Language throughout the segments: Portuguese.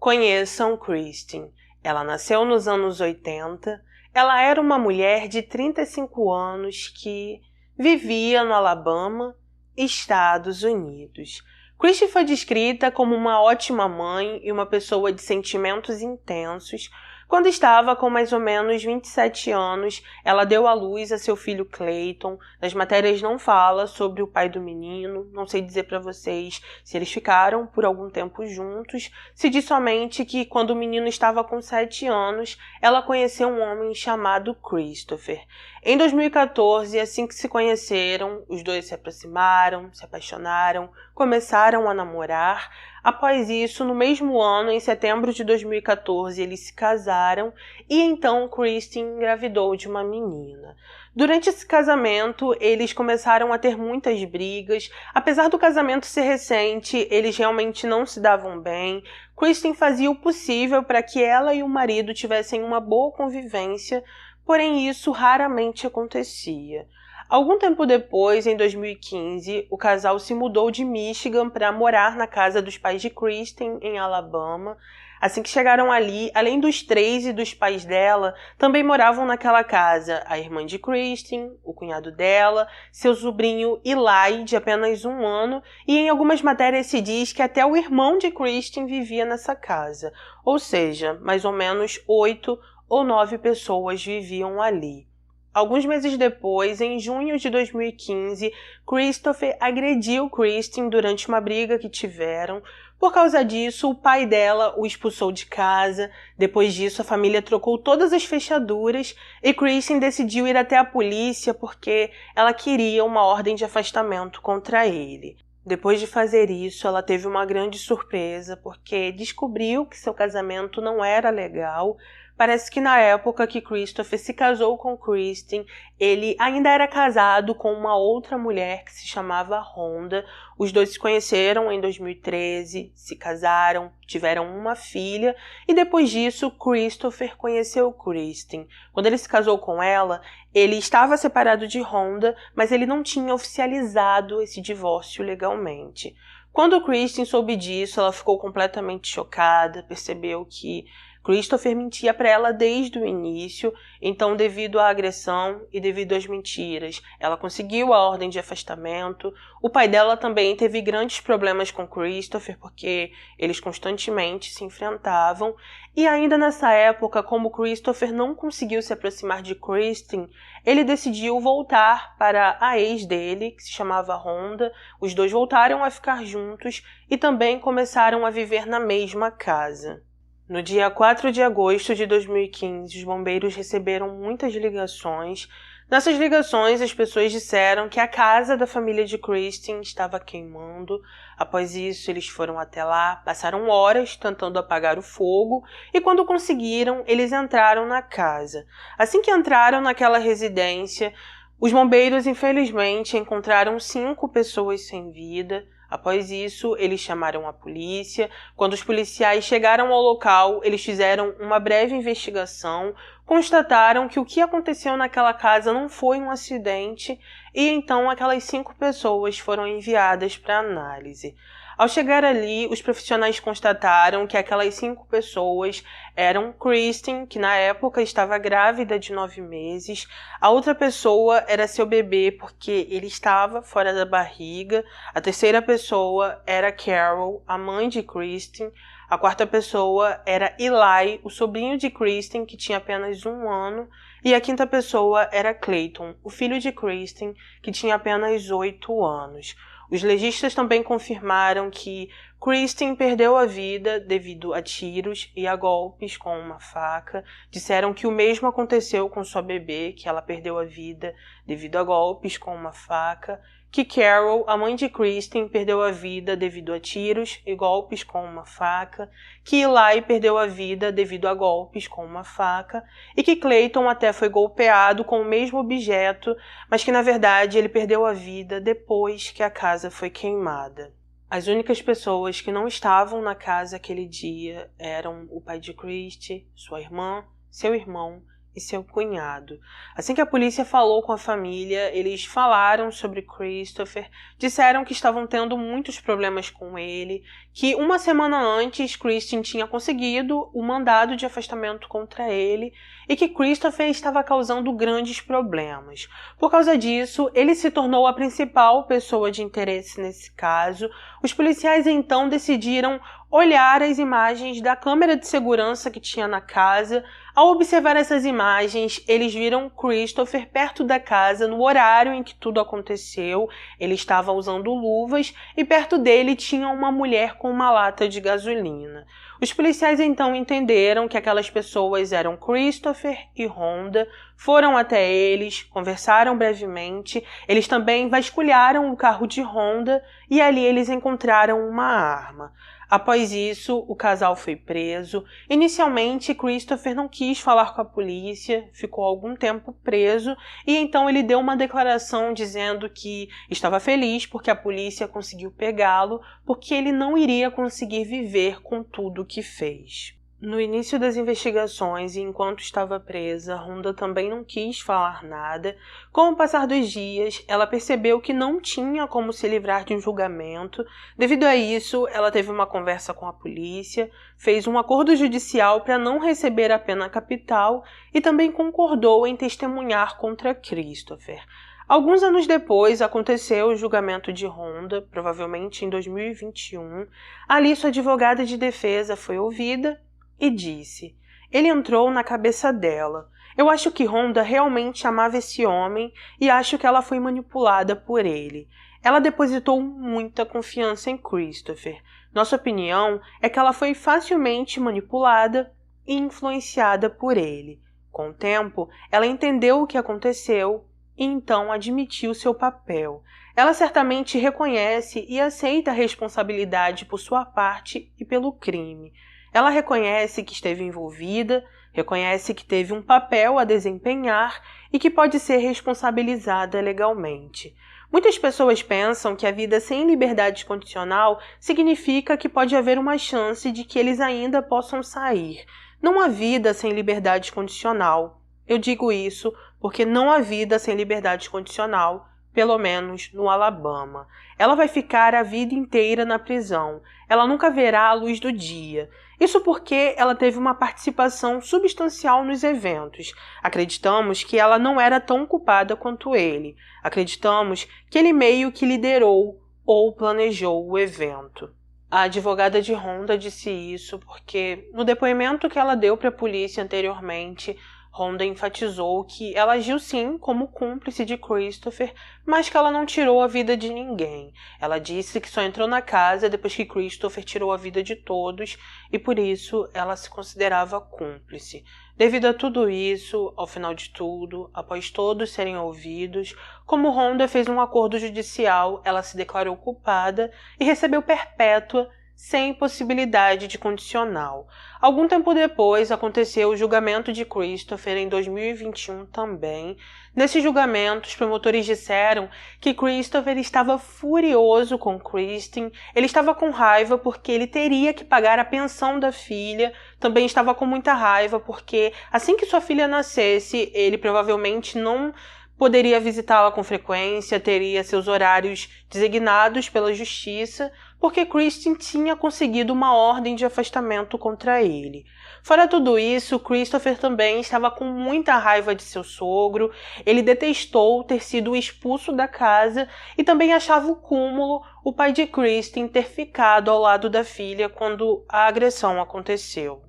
Conheçam Kristen. Ela nasceu nos anos 80. Ela era uma mulher de 35 anos que vivia no Alabama, Estados Unidos. Kristen foi descrita como uma ótima mãe e uma pessoa de sentimentos intensos. Quando estava com mais ou menos 27 anos, ela deu à luz a seu filho Clayton. Nas matérias não fala sobre o pai do menino, não sei dizer para vocês se eles ficaram por algum tempo juntos. Se diz somente que quando o menino estava com 7 anos, ela conheceu um homem chamado Christopher. Em 2014, assim que se conheceram, os dois se aproximaram, se apaixonaram, começaram a namorar. Após isso, no mesmo ano, em setembro de 2014, eles se casaram e então Kristen engravidou de uma menina. Durante esse casamento, eles começaram a ter muitas brigas. Apesar do casamento ser recente, eles realmente não se davam bem. Kristen fazia o possível para que ela e o marido tivessem uma boa convivência, porém isso raramente acontecia. Algum tempo depois, em 2015, o casal se mudou de Michigan para morar na casa dos pais de Kristen, em Alabama. Assim que chegaram ali, além dos 3 e dos pais dela, também moravam naquela casa a irmã de Kristen, o cunhado dela, seu sobrinho Eli, de apenas 1 ano, e em algumas matérias se diz que até o irmão de Kristen vivia nessa casa. Ou seja, mais ou menos 8 ou 9 pessoas viviam ali. Alguns meses depois, em junho de 2015, Christopher agrediu Kristen durante uma briga que tiveram. Por causa disso, o pai dela o expulsou de casa. Depois disso, a família trocou todas as fechaduras e Kristen decidiu ir até a polícia porque ela queria uma ordem de afastamento contra ele. Depois de fazer isso, ela teve uma grande surpresa porque descobriu que seu casamento não era legal. Parece que na época que Christopher se casou com Kristen, ele ainda era casado com uma outra mulher que se chamava Rhonda. Os dois se conheceram em 2013, se casaram, tiveram uma filha e depois disso Christopher conheceu Kristen. Quando ele se casou com ela, ele estava separado de Rhonda, mas ele não tinha oficializado esse divórcio legalmente. Quando Kristen soube disso, ela ficou completamente chocada, percebeu que Christopher mentia para ela desde o início, então devido à agressão e devido às mentiras, ela conseguiu a ordem de afastamento. O pai dela também teve grandes problemas com Christopher porque eles constantemente se enfrentavam. E ainda nessa época, como Christopher não conseguiu se aproximar de Kristen, ele decidiu voltar para a ex dele, que se chamava Rhonda. Os dois voltaram a ficar juntos e também começaram a viver na mesma casa. No dia 4 de agosto de 2015, os bombeiros receberam muitas ligações. Nessas ligações, as pessoas disseram que a casa da família de Kristen estava queimando. Após isso, eles foram até lá, passaram horas tentando apagar o fogo e quando conseguiram, eles entraram na casa. Assim que entraram naquela residência, os bombeiros, infelizmente, encontraram 5 pessoas sem vida. Após isso, eles chamaram a polícia. Quando os policiais chegaram ao local, eles fizeram uma breve investigação, constataram que o que aconteceu naquela casa não foi um acidente e então aquelas 5 pessoas foram enviadas para análise. Ao chegar ali, os profissionais constataram que aquelas 5 pessoas eram Kristen, que na época estava grávida de 9 meses, a outra pessoa era seu bebê porque ele estava fora da barriga, a terceira pessoa era Carol, a mãe de Kristen, a quarta pessoa era Eli, o sobrinho de Kristen, que tinha apenas 1 ano, e a quinta pessoa era Clayton, o filho de Kristen, que tinha apenas 8 anos. Os legistas também confirmaram que Kristen perdeu a vida devido a tiros e a golpes com uma faca. Disseram que o mesmo aconteceu com sua bebê, que ela perdeu a vida devido a golpes com uma faca. Que Carol, a mãe de Kristen, perdeu a vida devido a tiros e golpes com uma faca. Que Eli perdeu a vida devido a golpes com uma faca. E que Clayton até foi golpeado com o mesmo objeto, mas que na verdade ele perdeu a vida depois que a casa foi queimada. As únicas pessoas que não estavam na casa aquele dia eram o pai de Kristen, sua irmã, seu irmão e seu cunhado. Assim que a polícia falou com a família, eles falaram sobre Christopher, disseram que estavam tendo muitos problemas com ele, que uma semana antes Kristen tinha conseguido o mandado de afastamento contra ele e que Christopher estava causando grandes problemas. Por causa disso, ele se tornou a principal pessoa de interesse nesse caso. Os policiais então decidiram olhar as imagens da câmera de segurança que tinha na casa. Ao observar essas imagens, eles viram Christopher perto da casa no horário em que tudo aconteceu. Ele estava usando luvas e perto dele tinha uma mulher com uma lata de gasolina. Os policiais então entenderam que aquelas pessoas eram Christopher e Rhonda, foram até eles, conversaram brevemente, eles também vasculharam o carro de Rhonda e ali eles encontraram uma arma. Após isso, o casal foi preso. Inicialmente, Christopher não quis falar com a polícia, ficou algum tempo preso e então ele deu uma declaração dizendo que estava feliz porque a polícia conseguiu pegá-lo, porque ele não iria conseguir viver com tudo o que fez. No início das investigações e enquanto estava presa, Rhonda também não quis falar nada. Com o passar dos dias, ela percebeu que não tinha como se livrar de um julgamento. Devido a isso, ela teve uma conversa com a polícia, fez um acordo judicial para não receber a pena capital e também concordou em testemunhar contra Christopher. Alguns anos depois, aconteceu o julgamento de Rhonda, provavelmente em 2021. Ali, sua advogada de defesa foi ouvida e disse: ele entrou na cabeça dela. Eu acho que Rhonda realmente amava esse homem e acho que ela foi manipulada por ele. Ela depositou muita confiança em Christopher. Nossa opinião é que ela foi facilmente manipulada e influenciada por ele. Com o tempo, ela entendeu o que aconteceu e então admitiu seu papel. Ela certamente reconhece e aceita a responsabilidade por sua parte e pelo crime. Ela reconhece que esteve envolvida, reconhece que teve um papel a desempenhar e que pode ser responsabilizada legalmente. Muitas pessoas pensam que a vida sem liberdade condicional significa que pode haver uma chance de que eles ainda possam sair. Não há vida sem liberdade condicional. Eu digo isso porque não há vida sem liberdade condicional, pelo menos no Alabama. Ela vai ficar a vida inteira na prisão. Ela nunca verá a luz do dia. Isso porque ela teve uma participação substancial nos eventos. Acreditamos que ela não era tão culpada quanto ele. Acreditamos que ele meio que liderou ou planejou o evento. A advogada de Rhonda disse isso porque, no depoimento que ela deu para a polícia anteriormente, Rhonda enfatizou que ela agiu sim como cúmplice de Christopher, mas que ela não tirou a vida de ninguém. Ela disse que só entrou na casa depois que Christopher tirou a vida de todos e por isso ela se considerava cúmplice. Devido a tudo isso, ao final de tudo, após todos serem ouvidos, como Rhonda fez um acordo judicial, ela se declarou culpada e recebeu perpétua sem possibilidade de condicional. Algum tempo depois, aconteceu o julgamento de Christopher em 2021 também. Nesse julgamento, os promotores disseram que Christopher estava furioso com Kristen, ele estava com raiva porque ele teria que pagar a pensão da filha, também estava com muita raiva porque assim que sua filha nascesse, ele provavelmente não poderia visitá-la com frequência, teria seus horários designados pela justiça, porque Kristen tinha conseguido uma ordem de afastamento contra ele. Fora tudo isso, Christopher também estava com muita raiva de seu sogro, ele detestou ter sido expulso da casa e também achava o cúmulo o pai de Kristen ter ficado ao lado da filha quando a agressão aconteceu.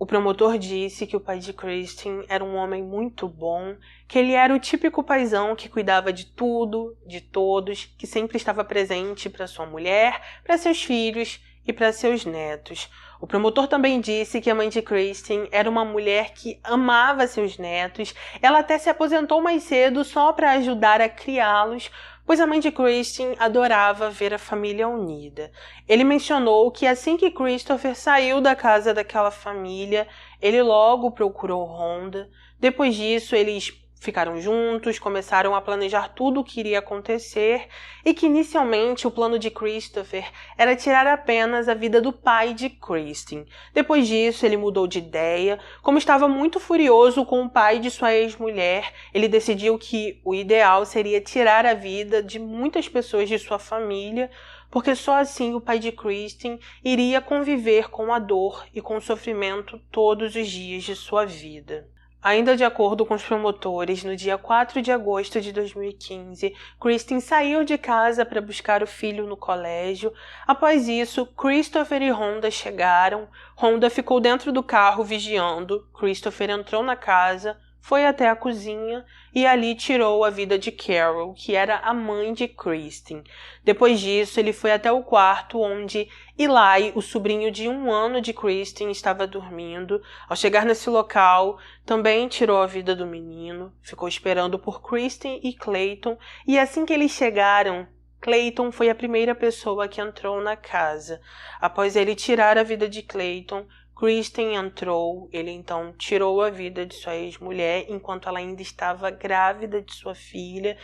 O promotor disse que o pai de Kristen era um homem muito bom, que ele era o típico paizão que cuidava de tudo, de todos, que sempre estava presente para sua mulher, para seus filhos e para seus netos. O promotor também disse que a mãe de Kristen era uma mulher que amava seus netos, ela até se aposentou mais cedo só para ajudar a criá-los, pois a mãe de Kristen adorava ver a família unida. Ele mencionou que assim que Christopher saiu da casa daquela família, ele logo procurou Rhonda. Depois disso, eles ficaram juntos, começaram a planejar tudo o que iria acontecer e que inicialmente o plano de Christopher era tirar apenas a vida do pai de Kristen. Depois disso, ele mudou de ideia. Como estava muito furioso com o pai de sua ex-mulher, ele decidiu que o ideal seria tirar a vida de muitas pessoas de sua família, porque só assim o pai de Kristen iria conviver com a dor e com o sofrimento todos os dias de sua vida. Ainda de acordo com os promotores, no dia 4 de agosto de 2015, Kristen saiu de casa para buscar o filho no colégio. Após isso, Christopher e Rhonda chegaram. Rhonda ficou dentro do carro vigiando. Christopher entrou na casa, foi até a cozinha e ali tirou a vida de Carol, que era a mãe de Kristen. Depois disso, ele foi até o quarto onde Eli, o sobrinho de 1 ano de Kristen, estava dormindo. Ao chegar nesse local, também tirou a vida do menino, ficou esperando por Kristen e Clayton, e assim que eles chegaram, Clayton foi a primeira pessoa que entrou na casa. Após ele tirar a vida de Clayton, Kristen entrou, ele então tirou a vida de sua ex-mulher enquanto ela ainda estava grávida de sua filha.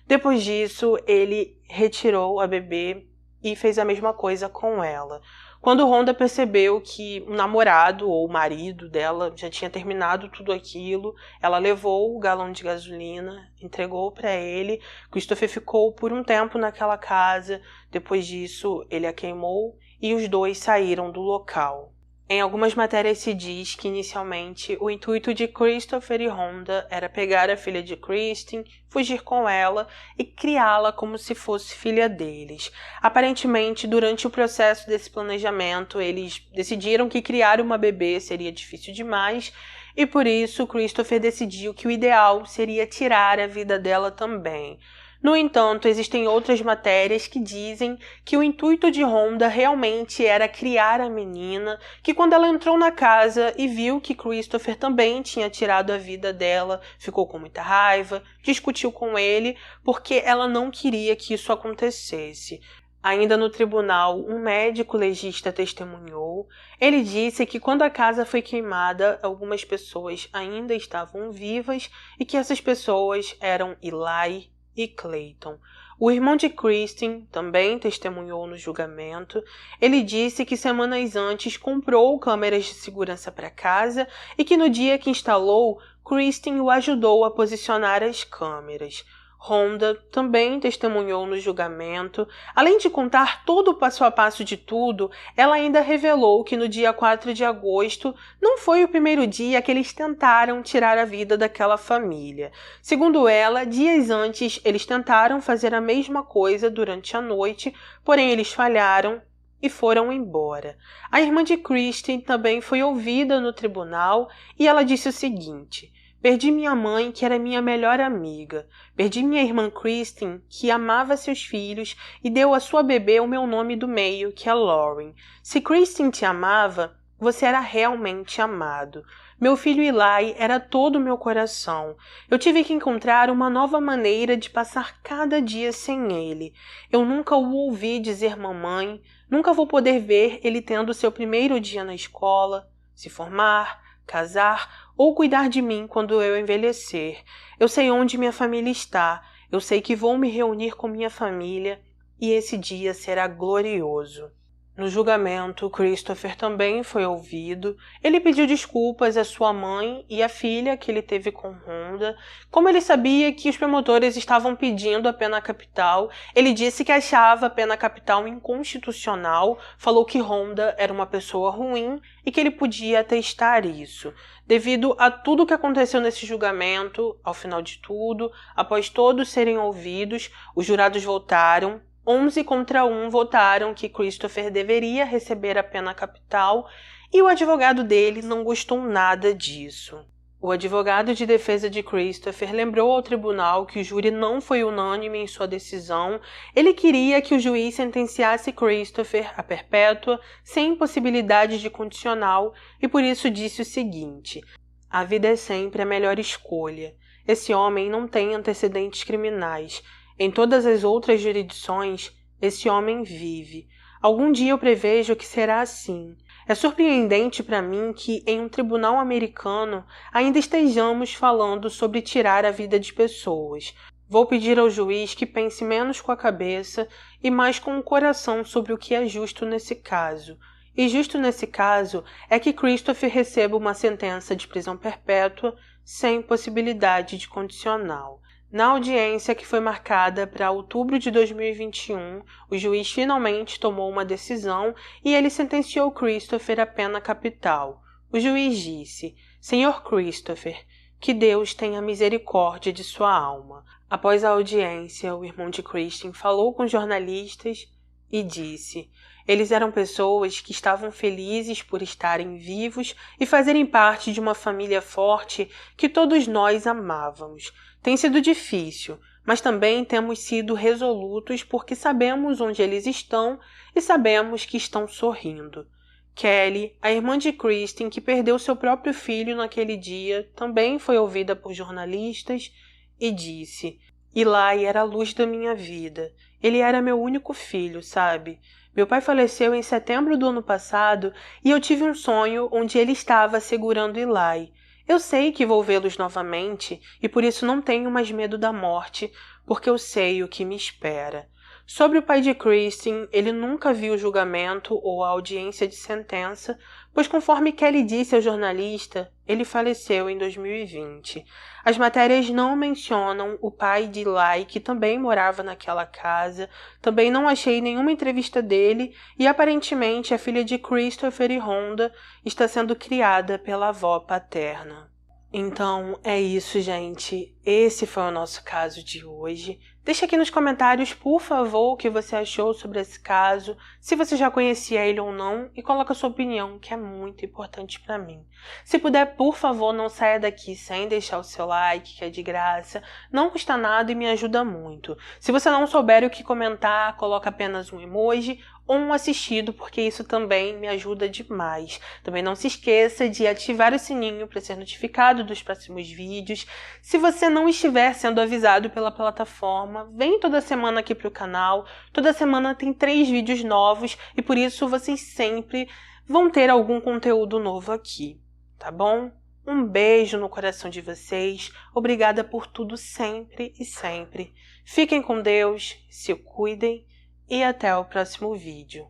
Depois disso, ele retirou a bebê e fez a mesma coisa com ela. Quando Rhonda percebeu que o namorado ou o marido dela já tinha terminado tudo aquilo, ela levou o galão de gasolina, entregou para ele. Christopher ficou por um tempo naquela casa. Depois disso, ele a queimou e os dois saíram do local. Em algumas matérias se diz que, inicialmente, o intuito de Christopher e Rhonda era pegar a filha de Kristen, fugir com ela e criá-la como se fosse filha deles. Aparentemente, durante o processo desse planejamento, eles decidiram que criar uma bebê seria difícil demais e, por isso, Christopher decidiu que o ideal seria tirar a vida dela também. No entanto, existem outras matérias que dizem que o intuito de Rhonda realmente era criar a menina, que quando ela entrou na casa e viu que Christopher também tinha tirado a vida dela, ficou com muita raiva, discutiu com ele, porque ela não queria que isso acontecesse. Ainda no tribunal, um médico legista testemunhou. Ele disse que quando a casa foi queimada, algumas pessoas ainda estavam vivas e que essas pessoas eram Eli e Clayton. O irmão de Kristen também testemunhou no julgamento. Ele disse que semanas antes comprou câmeras de segurança para casa e que no dia que instalou, Kristen o ajudou a posicionar as câmeras. Rhonda também testemunhou no julgamento. Além de contar todo o passo a passo de tudo, ela ainda revelou que no dia 4 de agosto não foi o primeiro dia que eles tentaram tirar a vida daquela família. Segundo ela, dias antes eles tentaram fazer a mesma coisa durante a noite, porém eles falharam e foram embora. A irmã de Kristen também foi ouvida no tribunal e ela disse o seguinte: perdi minha mãe, que era minha melhor amiga. Perdi minha irmã Kristen, que amava seus filhos e deu à sua bebê o meu nome do meio, que é Lauren. Se Kristen te amava, você era realmente amado. Meu filho Eli era todo o meu coração. Eu tive que encontrar uma nova maneira de passar cada dia sem ele. Eu nunca o ouvi dizer mamãe, nunca vou poder ver ele tendo seu primeiro dia na escola, se formar, casar ou cuidar de mim quando eu envelhecer. Eu sei onde minha família está. Eu sei que vou me reunir com minha família e esse dia será glorioso. No julgamento, Christopher também foi ouvido. Ele pediu desculpas à sua mãe e à filha que ele teve com Rhonda. Como ele sabia que os promotores estavam pedindo a pena capital, ele disse que achava a pena capital inconstitucional, falou que Rhonda era uma pessoa ruim e que ele podia atestar isso. Devido a tudo o que aconteceu nesse julgamento, ao final de tudo, após todos serem ouvidos, os jurados votaram. 11 contra 1 votaram que Christopher deveria receber a pena capital e o advogado dele não gostou nada disso. O advogado de defesa de Christopher lembrou ao tribunal que o júri não foi unânime em sua decisão. Ele queria que o juiz sentenciasse Christopher a perpétua, sem possibilidade de condicional, e por isso disse o seguinte: a vida é sempre a melhor escolha. Esse homem não tem antecedentes criminais. Em todas as outras jurisdições, esse homem vive. Algum dia eu prevejo que será assim. É surpreendente para mim que em um tribunal americano ainda estejamos falando sobre tirar a vida de pessoas. Vou pedir ao juiz que pense menos com a cabeça e mais com o coração sobre o que é justo nesse caso. E justo nesse caso é que Christopher receba uma sentença de prisão perpétua sem possibilidade de condicional. Na audiência que foi marcada para outubro de 2021, o juiz finalmente tomou uma decisão e ele sentenciou Christopher à pena capital. O juiz disse: "Senhor Christopher, que Deus tenha misericórdia de sua alma." Após a audiência, o irmão de Christian falou com jornalistas e disse: "Eles eram pessoas que estavam felizes por estarem vivos e fazerem parte de uma família forte que todos nós amávamos. Tem sido difícil, mas também temos sido resolutos porque sabemos onde eles estão e sabemos que estão sorrindo." Kelly, a irmã de Christian, que perdeu seu próprio filho naquele dia, também foi ouvida por jornalistas e disse: "Eli era a luz da minha vida. Ele era meu único filho, sabe? Meu pai faleceu em setembro do ano passado e eu tive um sonho onde ele estava segurando Eli. Eu sei que vou vê-los novamente e por isso não tenho mais medo da morte, porque eu sei o que me espera." Sobre o pai de Christian, ele nunca viu o julgamento ou a audiência de sentença, pois conforme Kelly disse ao jornalista, ele faleceu em 2020. As matérias não mencionam o pai de Eli, que também morava naquela casa, também não achei nenhuma entrevista dele e aparentemente a filha de Christopher e Rhonda está sendo criada pela avó paterna. Então é isso, gente. Esse foi o nosso caso de hoje. Deixa aqui nos comentários, por favor, o que você achou sobre esse caso, se você já conhecia ele ou não, e coloca a sua opinião, que é muito importante para mim. Se puder, por favor, não saia daqui sem deixar o seu like, que é de graça, não custa nada e me ajuda muito. Se você não souber o que comentar, coloca apenas um emoji ou um assistido, porque isso também me ajuda demais. Também não se esqueça de ativar o sininho para ser notificado dos próximos vídeos. Se você não estiver sendo avisado pela plataforma, vem toda semana aqui para o canal. Toda semana tem 3 vídeos novos e por isso vocês sempre vão ter algum conteúdo novo aqui, tá bom? Um beijo no coração de vocês. Obrigada por tudo sempre e sempre. Fiquem com Deus, se cuidem e até o próximo vídeo.